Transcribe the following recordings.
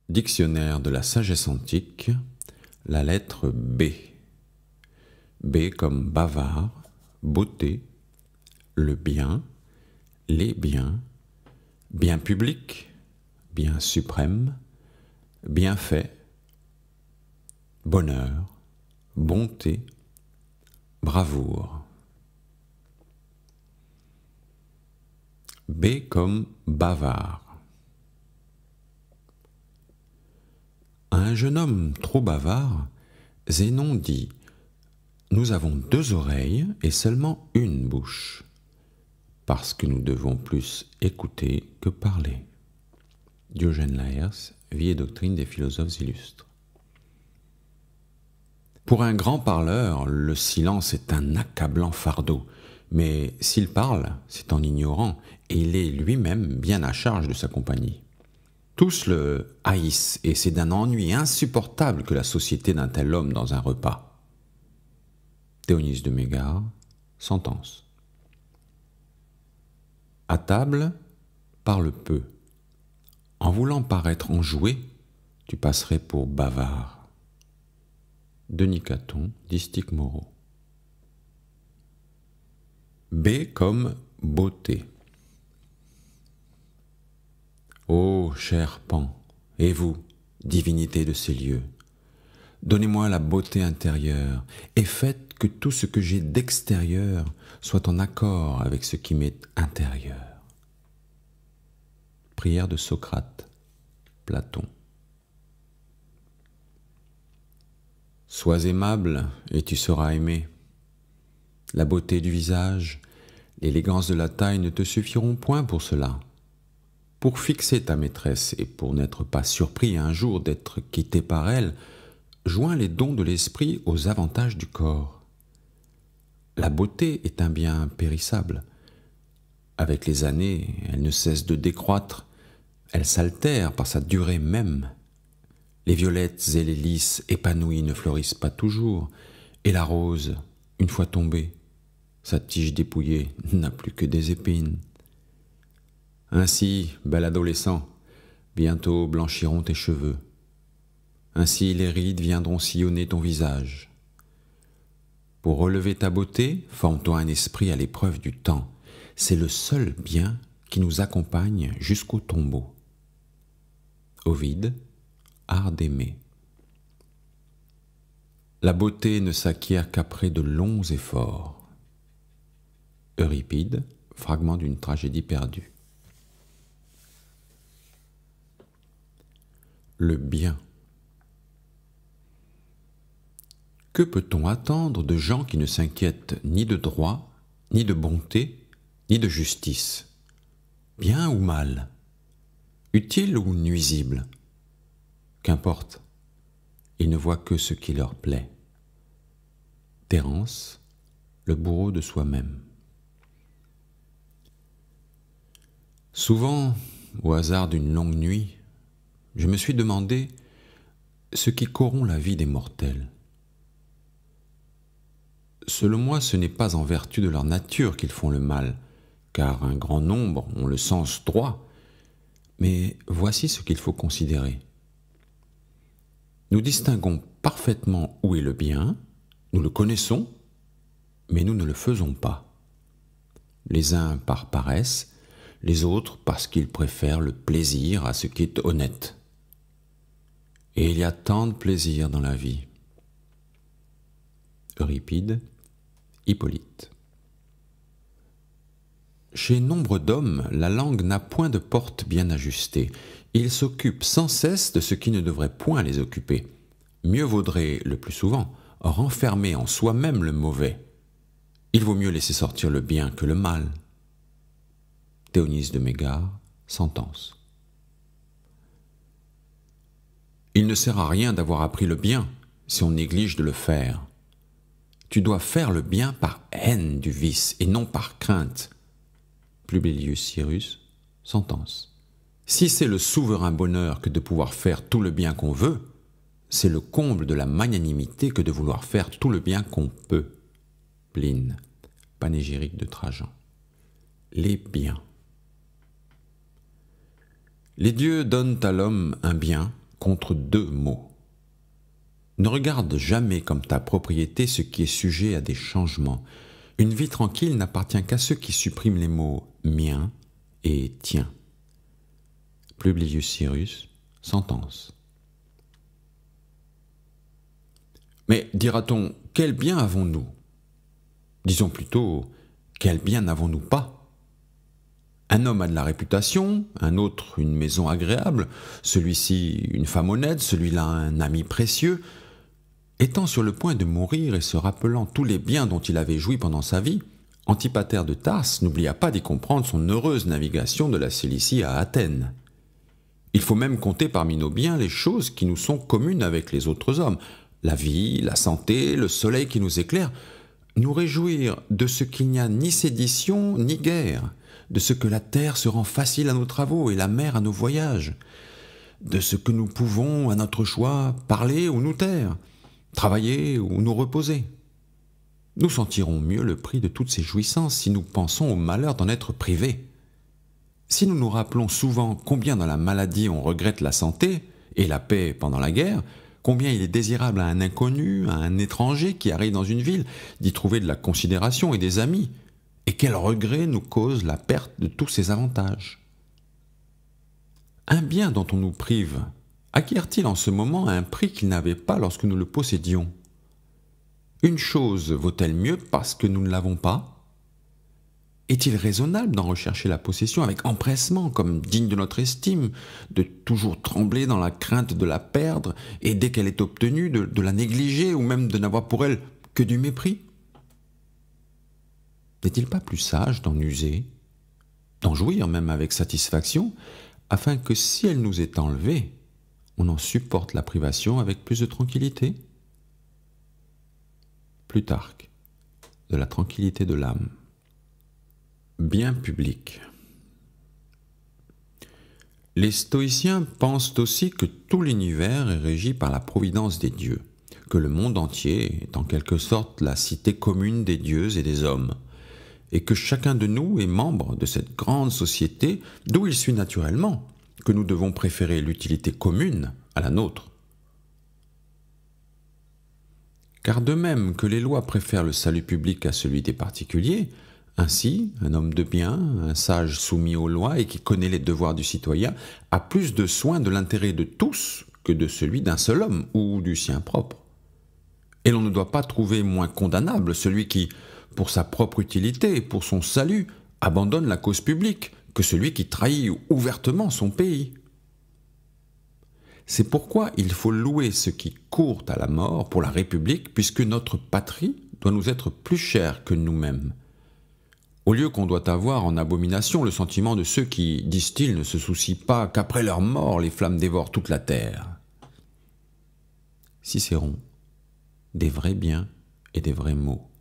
Dictionnaire de la sagesse antique, la lettre B. B comme bavard, beauté, le bien, les biens, bien public, bien suprême, bienfait, bonheur, bonté, bravoure. B comme bavard. À un jeune homme trop bavard, Zénon dit « Nous avons 2 oreilles et seulement une bouche, parce que nous devons plus écouter que parler. » Diogène Laërce, Vie et doctrine des philosophes illustres. Pour un grand parleur, le silence est un accablant fardeau, mais s'il parle, c'est en ignorant, et il est lui-même bien à charge de sa compagnie. Tous le haïssent, et c'est d'un ennui insupportable que la société d'un tel homme dans un repas. Théonise de Mégare, sentence. À table, parle peu. En voulant paraître enjoué, tu passerais pour bavard. Denis Caton, Distique Moraux. B comme beauté. Ô cher Pan, et vous, divinité de ces lieux, donnez-moi la beauté intérieure et faites que tout ce que j'ai d'extérieur soit en accord avec ce qui m'est intérieur. Prière de Socrate, Platon. Sois aimable et tu seras aimé. La beauté du visage, l'élégance de la taille ne te suffiront point pour cela. Pour fixer ta maîtresse et pour n'être pas surpris un jour d'être quitté par elle, joins les dons de l'esprit aux avantages du corps. La beauté est un bien périssable. Avec les années, elle ne cesse de décroître, elle s'altère par sa durée même. Les violettes et les lys épanouies ne fleurissent pas toujours, et la rose, une fois tombée, sa tige dépouillée n'a plus que des épines. Ainsi, bel adolescent, bientôt blanchiront tes cheveux. Ainsi les rides viendront sillonner ton visage. Pour relever ta beauté, forme-toi un esprit à l'épreuve du temps. C'est le seul bien qui nous accompagne jusqu'au tombeau. Ovide, Art d'aimer. La beauté ne s'acquiert qu'après de longs efforts. Euripide, fragment d'une tragédie perdue. Le bien. Que peut-on attendre de gens qui ne s'inquiètent ni de droit, ni de bonté, ni de justice? Bien ou mal? Utile ou nuisible? Qu'importe, ils ne voient que ce qui leur plaît. Terence, le bourreau de soi-même. Souvent, au hasard d'une longue nuit, je me suis demandé ce qui corrompt la vie des mortels. Selon moi, ce n'est pas en vertu de leur nature qu'ils font le mal, car un grand nombre ont le sens droit, mais voici ce qu'il faut considérer. Nous distinguons parfaitement où est le bien, nous le connaissons, mais nous ne le faisons pas. Les uns par paresse, les autres parce qu'ils préfèrent le plaisir à ce qui est honnête. Et il y a tant de plaisir dans la vie. Euripide, Hippolyte. Chez nombre d'hommes, la langue n'a point de porte bien ajustée. Ils s'occupent sans cesse de ce qui ne devrait point les occuper. Mieux vaudrait, le plus souvent, renfermer en soi-même le mauvais. Il vaut mieux laisser sortir le bien que le mal. Théonise de Mégare, sentence. Il ne sert à rien d'avoir appris le bien si on néglige de le faire. Tu dois faire le bien par haine du vice et non par crainte. Publilius Cyrus, sentence. Si c'est le souverain bonheur que de pouvoir faire tout le bien qu'on veut, c'est le comble de la magnanimité que de vouloir faire tout le bien qu'on peut. Pline, Panégyrique de Trajan. Les biens. Les dieux donnent à l'homme un bien contre deux mots. Ne regarde jamais comme ta propriété ce qui est sujet à des changements. Une vie tranquille n'appartient qu'à ceux qui suppriment les mots « mien » et « tien ». Publius Syrus, sentence. Mais dira-t-on, quel bien avons-nous? Disons plutôt, quel bien n'avons-nous pas? Un homme a de la réputation, un autre une maison agréable, celui-ci une femme honnête, celui-là un ami précieux. Étant sur le point de mourir et se rappelant tous les biens dont il avait joui pendant sa vie, Antipater de Tarse n'oublia pas d'y comprendre son heureuse navigation de la Cilicie à Athènes. Il faut même compter parmi nos biens les choses qui nous sont communes avec les autres hommes, la vie, la santé, le soleil qui nous éclaire, nous réjouir de ce qu'il n'y a ni sédition ni guerre, de ce que la terre se rend facile à nos travaux et la mer à nos voyages, de ce que nous pouvons, à notre choix, parler ou nous taire, travailler ou nous reposer. Nous sentirons mieux le prix de toutes ces jouissances si nous pensons au malheur d'en être privés. Si nous nous rappelons souvent combien dans la maladie on regrette la santé et la paix pendant la guerre, combien il est désirable à un inconnu, à un étranger qui arrive dans une ville, d'y trouver de la considération et des amis, et quel regret nous cause la perte de tous ces avantages. Un bien dont on nous prive acquiert-il en ce moment un prix qu'il n'avait pas lorsque nous le possédions? Une chose vaut-elle mieux parce que nous ne l'avons pas? Est-il raisonnable d'en rechercher la possession avec empressement, comme digne de notre estime, de toujours trembler dans la crainte de la perdre, et dès qu'elle est obtenue, de la négliger, ou même de n'avoir pour elle que du mépris? N'est-il pas plus sage d'en user, d'en jouir même avec satisfaction, afin que si elle nous est enlevée, on en supporte la privation avec plus de tranquillité? Plutarque, de la tranquillité de l'âme. Bien public. Les stoïciens pensent aussi que tout l'univers est régi par la providence des dieux, que le monde entier est en quelque sorte la cité commune des dieux et des hommes, et que chacun de nous est membre de cette grande société d'où il suit naturellement que nous devons préférer l'utilité commune à la nôtre. Car de même que les lois préfèrent le salut public à celui des particuliers, ainsi, un homme de bien, un sage soumis aux lois et qui connaît les devoirs du citoyen, a plus de soin de l'intérêt de tous que de celui d'un seul homme ou du sien propre. Et l'on ne doit pas trouver moins condamnable celui qui, pour sa propre utilité et pour son salut, abandonne la cause publique que celui qui trahit ouvertement son pays. C'est pourquoi il faut louer ceux qui courent à la mort pour la République, puisque notre patrie doit nous être plus chère que nous-mêmes. Au lieu qu'on doit avoir en abomination le sentiment de ceux qui, disent-ils, ne se soucient pas qu'après leur mort les flammes dévorent toute la terre. Cicéron, des vrais biens et des vrais maux.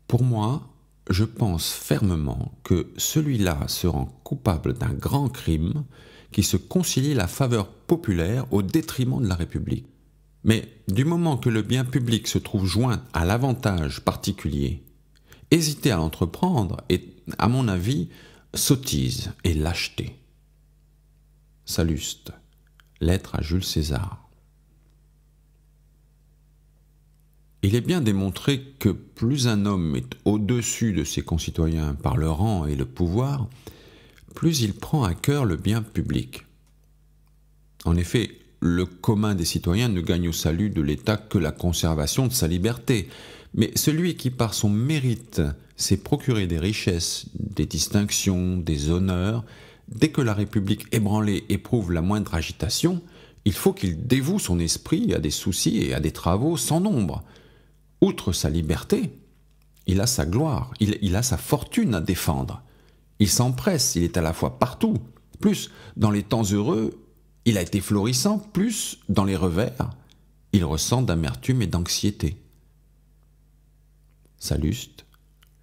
Pour moi, je pense fermement que celui-là se rend coupable d'un grand crime qui se concilie la faveur populaire au détriment de la République. Mais du moment que le bien public se trouve joint à l'avantage particulier, hésiter à l'entreprendre est, à mon avis, sottise et lâcheté. Salluste, lettre à Jules César. Il est bien démontré que plus un homme est au-dessus de ses concitoyens par le rang et le pouvoir, plus il prend à cœur le bien public. En effet, le commun des citoyens ne gagne au salut de l'État que la conservation de sa liberté, mais celui qui par son mérite s'est procuré des richesses, des distinctions, des honneurs, dès que la République ébranlée éprouve la moindre agitation, il faut qu'il dévoue son esprit à des soucis et à des travaux sans nombre. Outre sa liberté, il a sa gloire, il a sa fortune à défendre. Il s'empresse, il est à la fois partout. Plus, dans les temps heureux, il a été florissant, plus, dans les revers, il ressent d'amertume et d'anxiété. Salluste,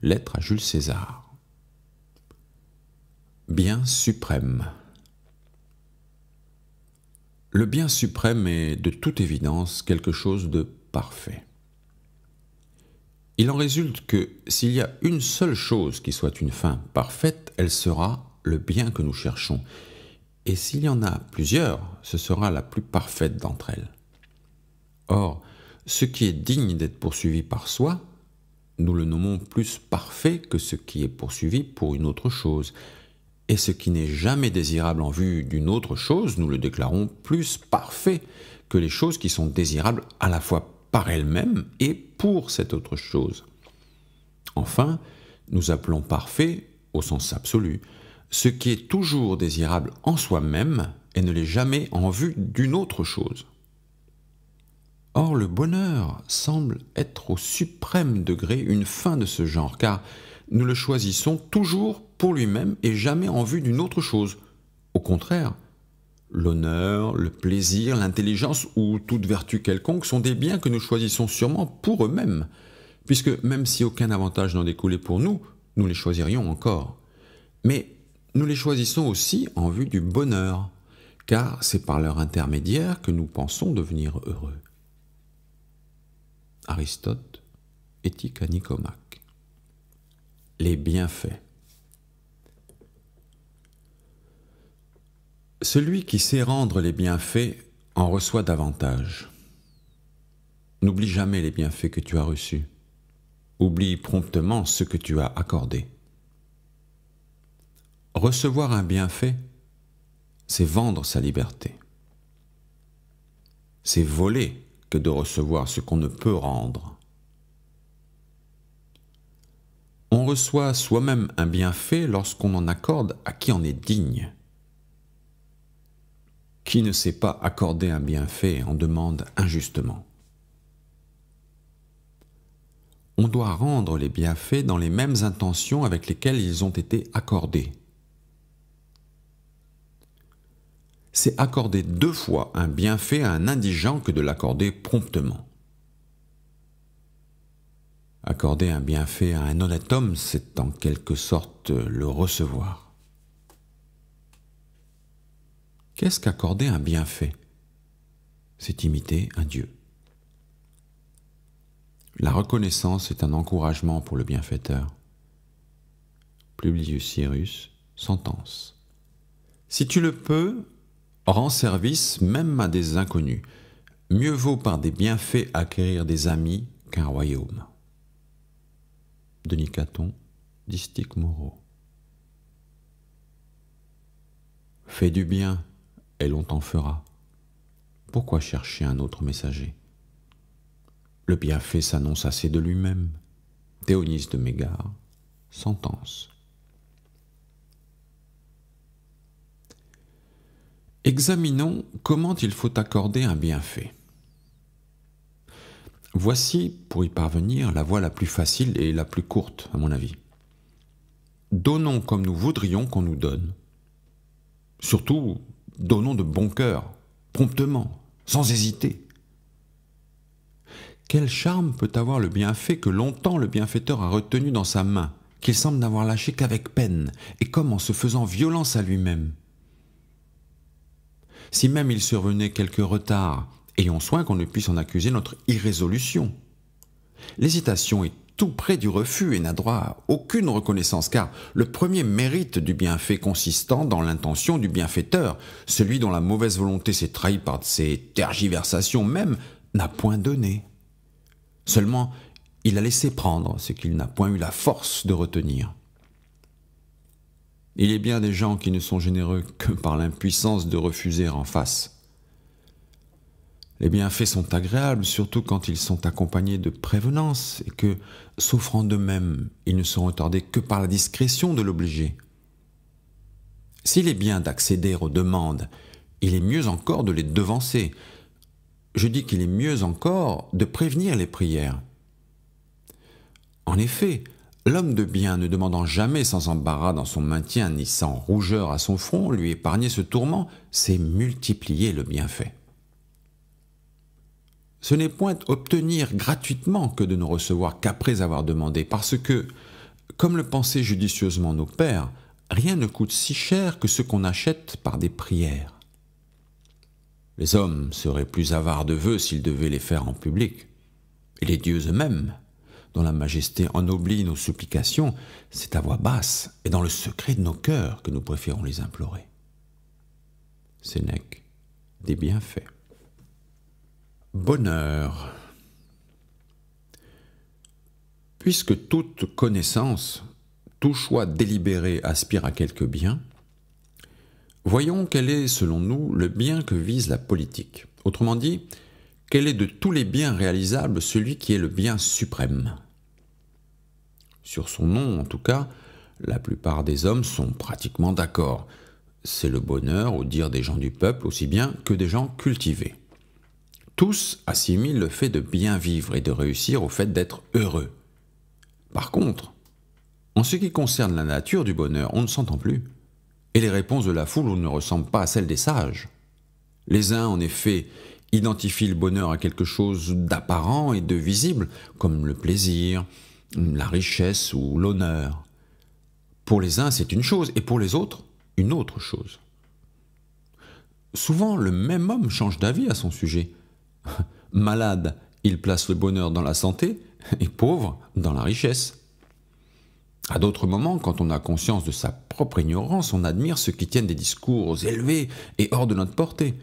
lettre à Jules César. Bien suprême. Le bien suprême est de toute évidence quelque chose de parfait. Il en résulte que s'il y a une seule chose qui soit une fin parfaite, elle sera le bien que nous cherchons. et s'il y en a plusieurs, ce sera la plus parfaite d'entre elles. Or, ce qui est digne d'être poursuivi par soi, nous le nommons plus parfait que ce qui est poursuivi pour une autre chose, et ce qui n'est jamais désirable en vue d'une autre chose, nous le déclarons plus parfait que les choses qui sont désirables à la fois par elles-mêmes et pour cette autre chose. Enfin, nous appelons parfait, au sens absolu, ce qui est toujours désirable en soi-même et ne l'est jamais en vue d'une autre chose. Or, le bonheur semble être au suprême degré une fin de ce genre, car nous le choisissons toujours pour lui-même et jamais en vue d'une autre chose. Au contraire, l'honneur, le plaisir, l'intelligence ou toute vertu quelconque sont des biens que nous choisissons sûrement pour eux-mêmes, puisque même si aucun avantage n'en découlait pour nous, nous les choisirions encore. Mais nous les choisissons aussi en vue du bonheur, car c'est par leur intermédiaire que nous pensons devenir heureux. Aristote, Éthique à Nicomaque. Les bienfaits. Celui qui sait rendre les bienfaits en reçoit davantage. N'oublie jamais les bienfaits que tu as reçus. Oublie promptement ce que tu as accordé. Recevoir un bienfait, c'est vendre sa liberté. C'est voler que de recevoir ce qu'on ne peut rendre. On reçoit soi-même un bienfait lorsqu'on en accorde à qui en est digne. Qui ne sait pas accorder un bienfait en demande injustement. On doit rendre les bienfaits dans les mêmes intentions avec lesquelles ils ont été accordés. C'est accorder 2 fois un bienfait à un indigent que de l'accorder promptement. Accorder un bienfait à un honnête homme, c'est en quelque sorte le recevoir. Qu'est-ce qu'accorder un bienfait? C'est imiter un Dieu. La reconnaissance est un encouragement pour le bienfaiteur. Publius Syrus, sentence. Si tu le peux, rends service même à des inconnus. Mieux vaut par des bienfaits acquérir des amis qu'un royaume. Denis Caton, Distique Moreau. Fais du bien, et l'on t'en fera. Pourquoi chercher un autre messager? Le bienfait s'annonce assez de lui-même. Théonis de Mégare, sentence. Examinons comment il faut accorder un bienfait. Voici, pour y parvenir, la voie la plus facile et la plus courte, à mon avis. Donnons comme nous voudrions qu'on nous donne. Surtout, donnons de bon cœur, promptement, sans hésiter. Quel charme peut avoir le bienfait que longtemps le bienfaiteur a retenu dans sa main, qu'il semble n'avoir lâché qu'avec peine, et comme en se faisant violence à lui-même? Si même il survenait quelque retard, ayons soin qu'on ne puisse en accuser notre irrésolution. L'hésitation est tout près du refus et n'a droit à aucune reconnaissance, car le premier mérite du bienfait consistant dans l'intention du bienfaiteur, celui dont la mauvaise volonté s'est trahie par ses tergiversations même, n'a point donné. Seulement, il a laissé prendre ce qu'il n'a point eu la force de retenir. Il est bien des gens qui ne sont généreux que par l'impuissance de refuser en face. Les bienfaits sont agréables, surtout quand ils sont accompagnés de prévenance et que, s'offrant d'eux-mêmes, ils ne sont retardés que par la discrétion de l'obligé. S'il est bien d'accéder aux demandes, il est mieux encore de les devancer. Je dis qu'il est mieux encore de prévenir les prières. En effet, l'homme de bien ne demandant jamais sans embarras dans son maintien ni sans rougeur à son front lui épargner ce tourment, c'est multiplier le bienfait. Ce n'est point obtenir gratuitement que de ne recevoir qu'après avoir demandé, parce que, comme le pensaient judicieusement nos pères, rien ne coûte si cher que ce qu'on achète par des prières. Les hommes seraient plus avares de vœux s'ils devaient les faire en public. Et les dieux eux-mêmes, dont la majesté ennoblit nos supplications, c'est à voix basse et dans le secret de nos cœurs que nous préférons les implorer. Sénèque, des bienfaits. Bonheur. Puisque toute connaissance, tout choix délibéré aspire à quelque bien, voyons quel est, selon nous, le bien que vise la politique. Autrement dit, quel est de tous les biens réalisables celui qui est le bien suprême. Sur son nom, en tout cas, la plupart des hommes sont pratiquement d'accord. C'est le bonheur, au dire des gens du peuple, aussi bien que des gens cultivés. Tous assimilent le fait de bien vivre et de réussir au fait d'être heureux. Par contre, en ce qui concerne la nature du bonheur, on ne s'entend plus. Et les réponses de la foule ne ressemblent pas à celles des sages. Les uns, en effet, identifient le bonheur à quelque chose d'apparent et de visible, comme le plaisir, la richesse ou l'honneur. Pour les uns, c'est une chose, et pour les autres, une autre chose. Souvent, le même homme change d'avis à son sujet. Malade, il place le bonheur dans la santé, et pauvre, dans la richesse. À d'autres moments, quand on a conscience de sa propre ignorance, on admire ceux qui tiennent des discours élevés et hors de notre portée.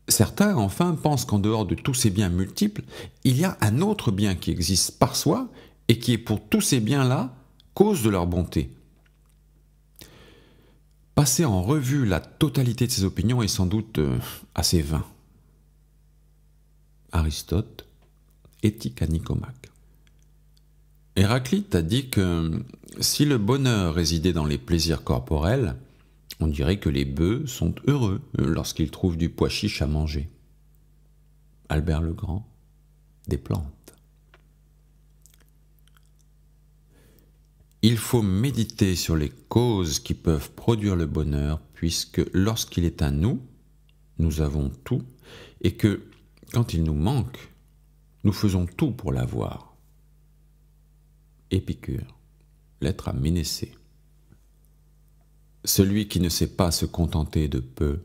Certains, enfin, pensent qu'en dehors de tous ces biens multiples, il y a un autre bien qui existe par soi et qui est pour tous ces biens-là cause de leur bonté. Passer en revue la totalité de ces opinions est sans doute assez vain. Aristote, Éthique à Nicomaque. Héraclite a dit que si le bonheur résidait dans les plaisirs corporels, on dirait que les bœufs sont heureux lorsqu'ils trouvent du pois chiche à manger. Albert le Grand, des plantes. Il faut méditer sur les causes qui peuvent produire le bonheur, puisque lorsqu'il est à nous, nous avons tout, et que, quand il nous manque, nous faisons tout pour l'avoir. Épicure, lettre à Ménécée. Celui qui ne sait pas se contenter de peu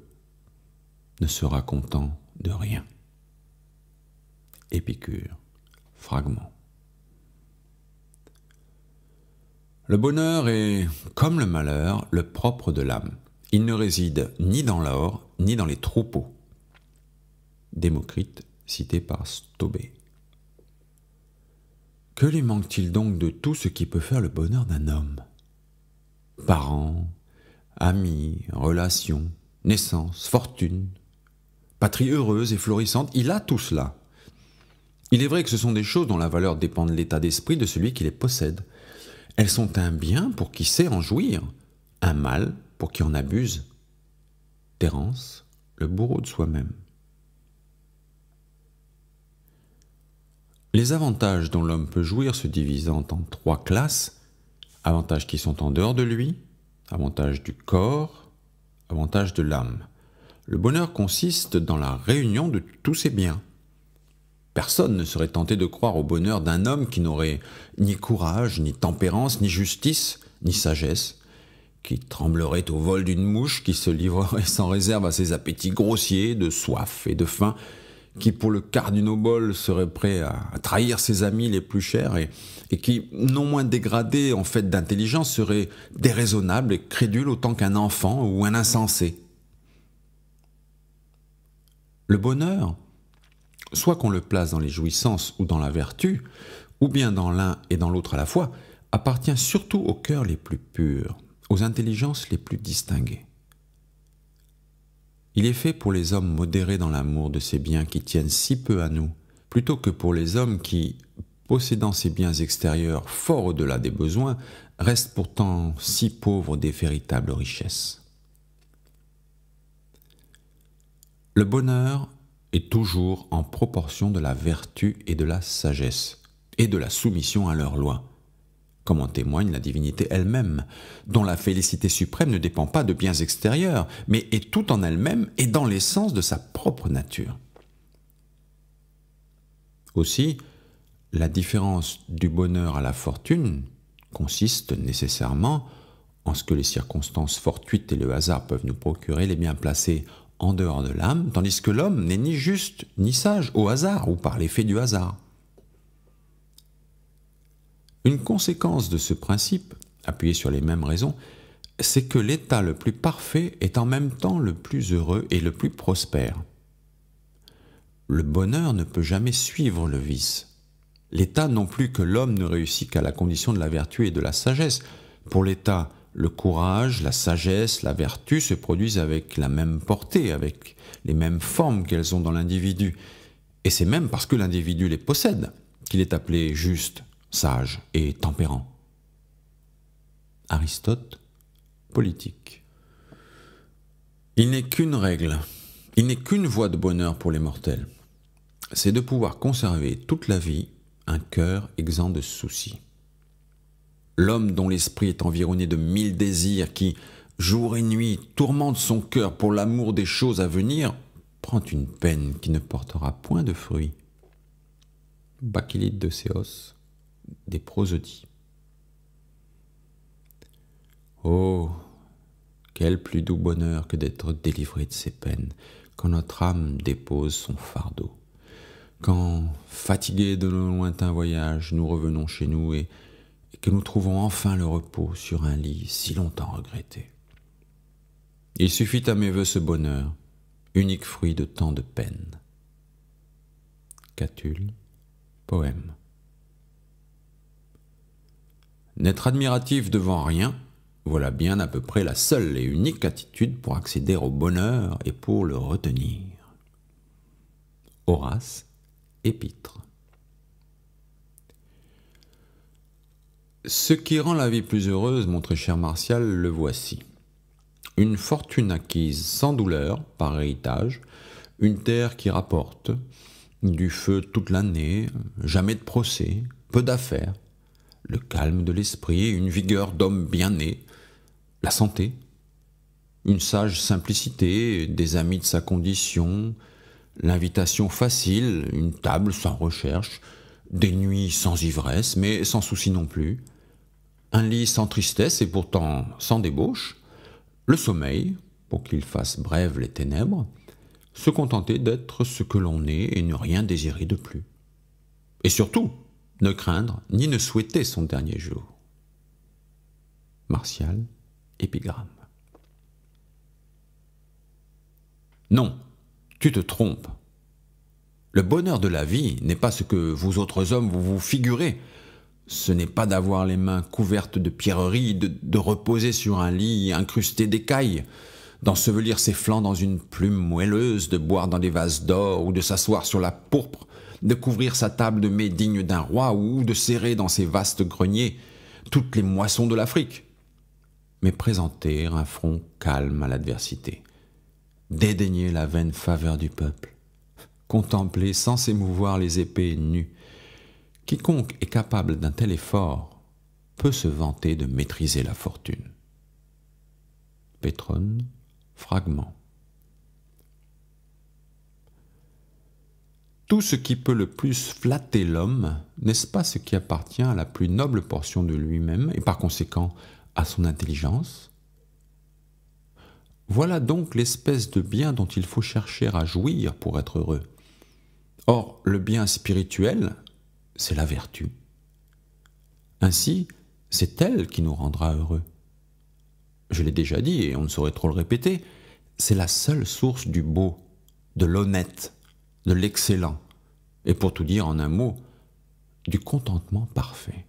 ne sera content de rien. Épicure, fragment. Le bonheur est, comme le malheur, le propre de l'âme. Il ne réside ni dans l'or, ni dans les troupeaux. Démocrite, cité par Stobée. Que lui manque-t-il donc de tout ce qui peut faire le bonheur d'un homme? Parents, amis, relations, naissance, fortune, patrie heureuse et florissante, il a tout cela. Il est vrai que ce sont des choses dont la valeur dépend de l'état d'esprit de celui qui les possède. Elles sont un bien pour qui sait en jouir, un mal pour qui en abuse. Terence, le bourreau de soi-même. Les avantages dont l'homme peut jouir se divisant en 3 classes, avantages qui sont en dehors de lui, avantages du corps, avantages de l'âme. Le bonheur consiste dans la réunion de tous ces biens. Personne ne serait tenté de croire au bonheur d'un homme qui n'aurait ni courage, ni tempérance, ni justice, ni sagesse, qui tremblerait au vol d'une mouche, qui se livrerait sans réserve à ses appétits grossiers, de soif et de faim, qui pour le quart d'une obole serait prêt à trahir ses amis les plus chers et qui, non moins dégradé en fait d'intelligence, serait déraisonnable et crédule autant qu'un enfant ou un insensé. Le bonheur, soit qu'on le place dans les jouissances ou dans la vertu, ou bien dans l'un et dans l'autre à la fois, appartient surtout aux cœurs les plus purs, aux intelligences les plus distinguées. Il est fait pour les hommes modérés dans l'amour de ces biens qui tiennent si peu à nous, plutôt que pour les hommes qui, possédant ces biens extérieurs fort au-delà des besoins, restent pourtant si pauvres des véritables richesses. Le bonheur est toujours en proportion de la vertu et de la sagesse, et de la soumission à leurs lois, comme en témoigne la divinité elle-même, dont la félicité suprême ne dépend pas de biens extérieurs, mais est tout en elle-même et dans l'essence de sa propre nature. Aussi, la différence du bonheur à la fortune consiste nécessairement en ce que les circonstances fortuites et le hasard peuvent nous procurer les biens placés en dehors de l'âme, tandis que l'homme n'est ni juste ni sage au hasard ou par l'effet du hasard. Une conséquence de ce principe, appuyé sur les mêmes raisons, c'est que l'état le plus parfait est en même temps le plus heureux et le plus prospère. Le bonheur ne peut jamais suivre le vice. L'état non plus que l'homme ne réussit qu'à la condition de la vertu et de la sagesse. Pour l'état, le courage, la sagesse, la vertu se produisent avec la même portée, avec les mêmes formes qu'elles ont dans l'individu. Et c'est même parce que l'individu les possède qu'il est appelé juste, sage et tempérant. Aristote, Politique. Il n'est qu'une règle, il n'est qu'une voie de bonheur pour les mortels. C'est de pouvoir conserver toute la vie un cœur exempt de soucis. L'homme dont l'esprit est environné de 1000 désirs qui, jour et nuit, tourmentent son cœur pour l'amour des choses à venir, prend une peine qui ne portera point de fruits. Bacchylides de Céos, des prosodies. Oh, quel plus doux bonheur que d'être délivré de ses peines, quand notre âme dépose son fardeau. Quand, fatigués de nos lointains voyages, nous revenons chez nous et que nous trouvons enfin le repos sur un lit si longtemps regretté. Il suffit à mes voeux ce bonheur, unique fruit de tant de peines. Catulle, poème. N'être admiratif devant rien, voilà bien à peu près la seule et unique attitude pour accéder au bonheur et pour le retenir. Horace, Épître. Ce qui rend la vie plus heureuse, mon très cher Martial, le voici. Une fortune acquise sans douleur, par héritage, une terre qui rapporte, du feu toute l'année, jamais de procès, peu d'affaires, le calme de l'esprit, une vigueur d'homme bien né, la santé, une sage simplicité, des amis de sa condition, l'invitation facile, une table sans recherche, des nuits sans ivresse, mais sans souci non plus, un lit sans tristesse et pourtant sans débauche, le sommeil, pour qu'il fasse brèves les ténèbres, se contenter d'être ce que l'on est et ne rien désirer de plus. Et surtout, ne craindre ni ne souhaiter son dernier jour. Martial, Épigramme. Non, tu te trompes. Le bonheur de la vie n'est pas ce que vous autres hommes vous figurez. Ce n'est pas d'avoir les mains couvertes de pierreries, de reposer sur un lit incrusté d'écailles, d'ensevelir ses flancs dans une plume moelleuse, de boire dans des vases d'or ou de s'asseoir sur la pourpre, de couvrir sa table de mets digne d'un roi ou de serrer dans ses vastes greniers toutes les moissons de l'Afrique, mais présenter un front calme à l'adversité, dédaigner la vaine faveur du peuple, contempler sans s'émouvoir les épées nues. Quiconque est capable d'un tel effort peut se vanter de maîtriser la fortune. Pétrone, fragment. Tout ce qui peut le plus flatter l'homme, n'est-ce pas ce qui appartient à la plus noble portion de lui-même et par conséquent à son intelligence? Voilà donc l'espèce de bien dont il faut chercher à jouir pour être heureux. Or, le bien spirituel, c'est la vertu. Ainsi, c'est elle qui nous rendra heureux. Je l'ai déjà dit, et on ne saurait trop le répéter, c'est la seule source du beau, de l'honnête, de l'excellent, et pour tout dire en un mot, du contentement parfait.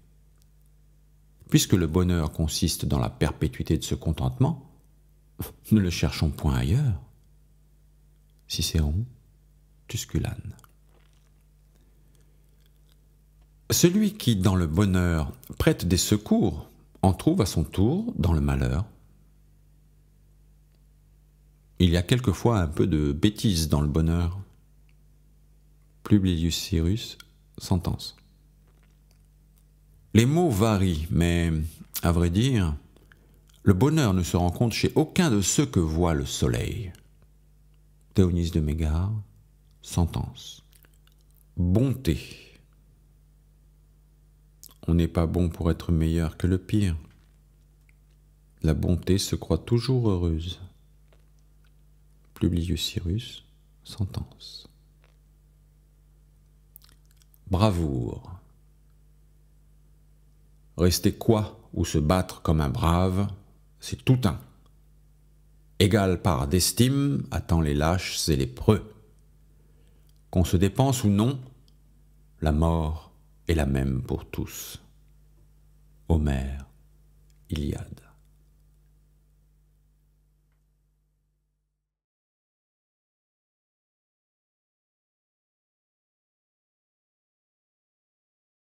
Puisque le bonheur consiste dans la perpétuité de ce contentement, ne le cherchons point ailleurs. Cicéron, Tusculane. Celui qui, dans le bonheur, prête des secours, en trouve à son tour dans le malheur. Il y a quelquefois un peu de bêtise dans le bonheur. Publius Cyrus, Sentence. Les mots varient, mais, à vrai dire, le bonheur ne se rencontre chez aucun de ceux que voit le soleil. Théonise de Mégare, Sentence. Bonté. On n'est pas bon pour être meilleur que le pire. La bonté se croit toujours heureuse. Publius Cyrus, Sentence. Bravoure. Rester coi ou se battre comme un brave, c'est tout un. Égale part d'estime attend les lâches et les preux. Qu'on se dépense ou non, la mort est la même pour tous. Homère, Iliade.